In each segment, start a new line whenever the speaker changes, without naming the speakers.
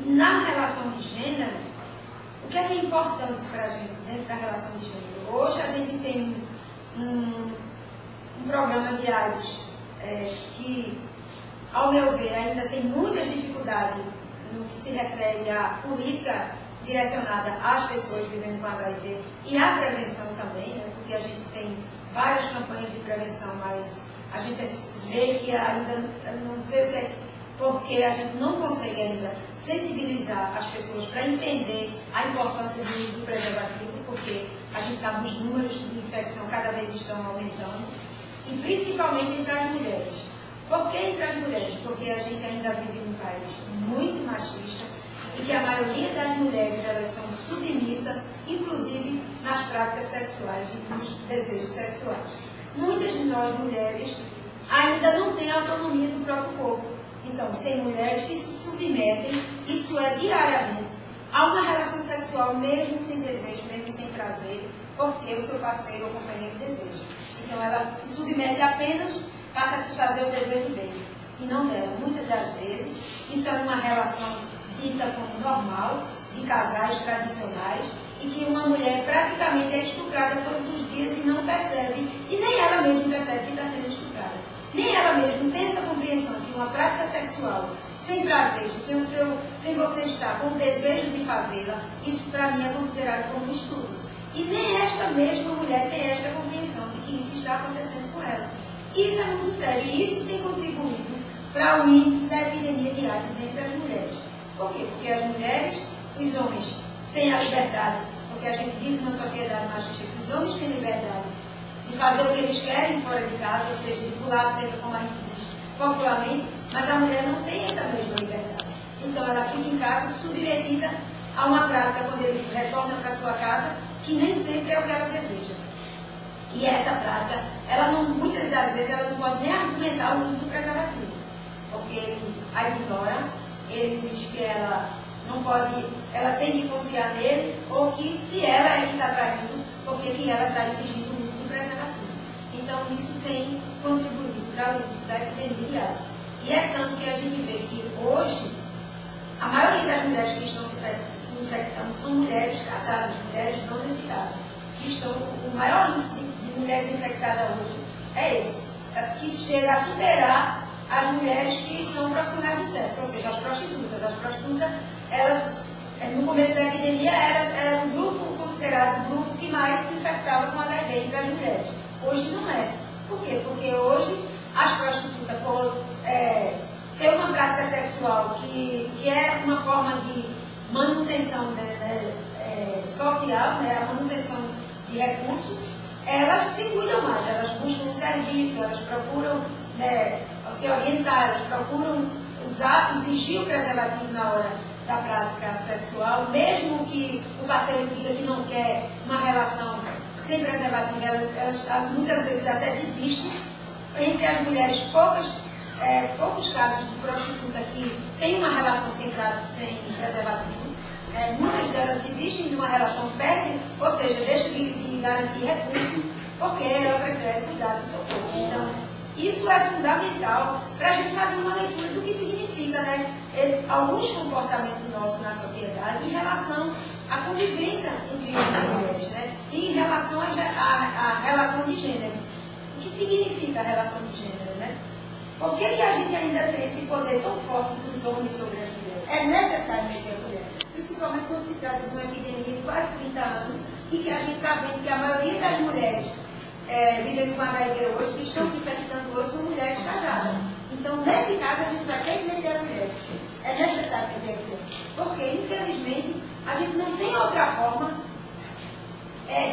na relação de gênero, o que é importante para a gente dentro da relação de gênero? Hoje a gente tem um programa de AIDS que, ao meu ver, ainda tem muitas dificuldades no que se refere à política direcionada às pessoas vivendo com HIV e à prevenção também, né? Porque a gente tem várias campanhas de prevenção, mas a gente vê que ainda, não sei o que é, porque a gente não consegue ainda sensibilizar as pessoas para entender a importância do uso do preservativo, porque a gente sabe que os números de infecção cada vez estão aumentando, e principalmente entre as mulheres. Por que entre as mulheres? Porque a gente ainda vive num país muito machista e que a maioria das mulheres elas são submissas, inclusive nas práticas sexuais, nos desejos sexuais. Muitas de nós mulheres ainda não têm autonomia do próprio corpo. Então, tem mulheres que se submetem, isso é diariamente, a uma relação sexual mesmo sem desejo, mesmo sem prazer, porque o seu parceiro ou companheiro deseja. Então, ela se submete apenas para satisfazer o desejo dele, e não dela. Muitas das vezes, isso é uma relação dita como normal, de casais tradicionais, e que uma mulher praticamente é estuprada todos os dias e não percebe, e nem ela mesma percebe que está sendo estuprada. Nem ela mesma tem essa compreensão que uma prática sexual sem prazer, sem você estar com o desejo de fazê-la, isso para mim é considerado como um estupro. E nem esta mesma mulher tem esta compreensão de que isso está acontecendo com ela. Isso é muito sério e isso tem contribuído para o índice da epidemia de AIDS entre as mulheres. Por quê? Porque as mulheres, os homens têm a liberdade, porque a gente vive numa sociedade machista, os homens têm liberdade de fazer o que eles querem fora de casa, ou seja, de pular a cerca, como a gente diz popularmente, mas a mulher não tem essa mesma liberdade. Então ela fica em casa submetida a uma prática quando ele retorna para sua casa, que nem sempre é o que ela deseja. E essa prática, ela não, muitas das vezes, ela não pode nem argumentar o uso do preservativo, porque ele a ignora, ele diz que ela não pode, ela tem que confiar nele, ou que se ela é que está traindo, porque que ela está exigindo o uso do preservativo. Então isso tem contribuído para o índice da epidemia de AIDS. E é tanto que a gente vê que hoje, a maioria das mulheres que estão se infectando são mulheres casadas, mulheres donas de casa. O maior índice de mulheres infectadas hoje é esse, que chega a superar as mulheres que são profissionais de sexo, ou seja, as prostitutas. As prostitutas, elas, no começo da epidemia, elas eram o grupo considerado o grupo que mais se infectava com HIV entre as mulheres. Hoje não é. Por quê? Porque hoje as prostitutas, por ter uma prática sexual que é uma forma de manutenção social, a manutenção de recursos, elas se cuidam mais, elas buscam um serviço, elas procuram se orientar, elas procuram exigir o preservativo na hora da prática sexual, mesmo que o parceiro diga que não quer uma relação sem preservativo, elas muitas vezes até desistem. Entre as mulheres, poucos casos de prostituta que têm uma relação sem preservativo. Muitas delas desistem de uma relação fértil, ou seja, deixam de garantir recurso, porque ela prefere cuidar do seu corpo. Então, isso é fundamental para a gente fazer uma leitura do que significa alguns comportamentos nossos na sociedade em relação à convivência entre homens e mulheres, e em relação à relação de gênero. O que significa a relação de gênero? Por que a gente ainda tem esse poder tão forte dos homens sobre as mulheres? É necessário mexer a mulher, principalmente quando se trata de uma epidemia de quase 30 anos e que a gente está vendo que a maioria das mulheres vivendo com HIV hoje, que estão se infectando hoje, são mulheres casadas. Então, nesse caso, a gente vai ter que meter a mulher. É necessário meter a mulher. Porque, infelizmente, a gente não tem outra forma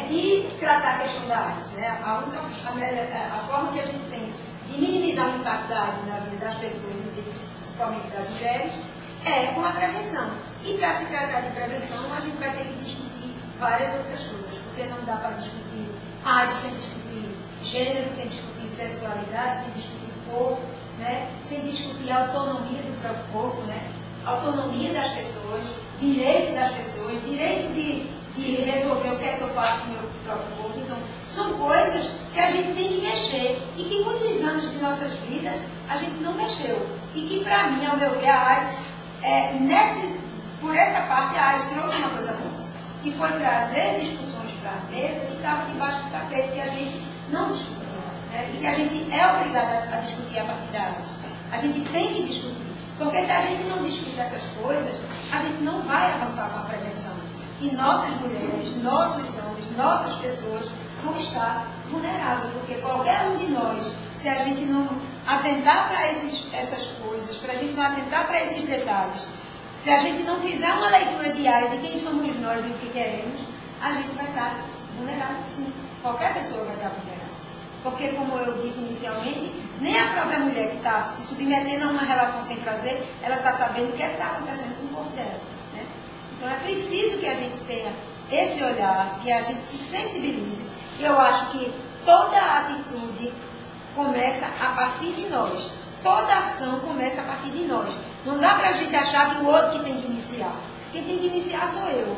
de tratar a questão da AIDS. A forma que a gente tem de minimizar o impacto da AIDS na vida das pessoas, principalmente das mulheres, é com a prevenção. E para se tratar de prevenção, a gente vai ter que discutir várias outras coisas, porque não dá para discutir AIDS sem discutir gênero, sem discutir sexualidade, sem discutir corpo, sem discutir a autonomia do próprio corpo, autonomia das pessoas, direito das pessoas, direito de resolver o que é que eu faço com o meu próprio corpo. Então, são coisas que a gente tem que mexer e que muitos anos de nossas vidas a gente não mexeu. E que, para mim, ao meu ver, a AIDS, por essa parte, a AIS trouxe uma coisa boa, que foi trazer discussões para a mesa que estavam debaixo do tapete, que a gente não discutiu, né? E que a gente é obrigada a discutir a partir da AIS. A gente tem que discutir, porque se a gente não discutir essas coisas, a gente não vai avançar com a prevenção. E nossas mulheres, nossos homens, nossas pessoas vão estar vulneráveis, porque qualquer um de nós, se a gente não atentar para essas coisas, para a gente não atentar para esses detalhes, se a gente não fizer uma leitura diária de quem somos nós e o que queremos, a gente vai estar vulnerável sim. Qualquer pessoa vai estar vulnerável. Porque, como eu disse inicialmente, nem a própria mulher que está se submetendo a uma relação sem prazer, ela está sabendo o que está acontecendo com o corpo dela. Né? Então é preciso que a gente tenha esse olhar, que a gente se sensibilize. Eu acho que toda atitude começa a partir de nós. Toda ação começa a partir de nós. Não dá para a gente achar que o outro que tem que iniciar. Quem tem que iniciar sou eu.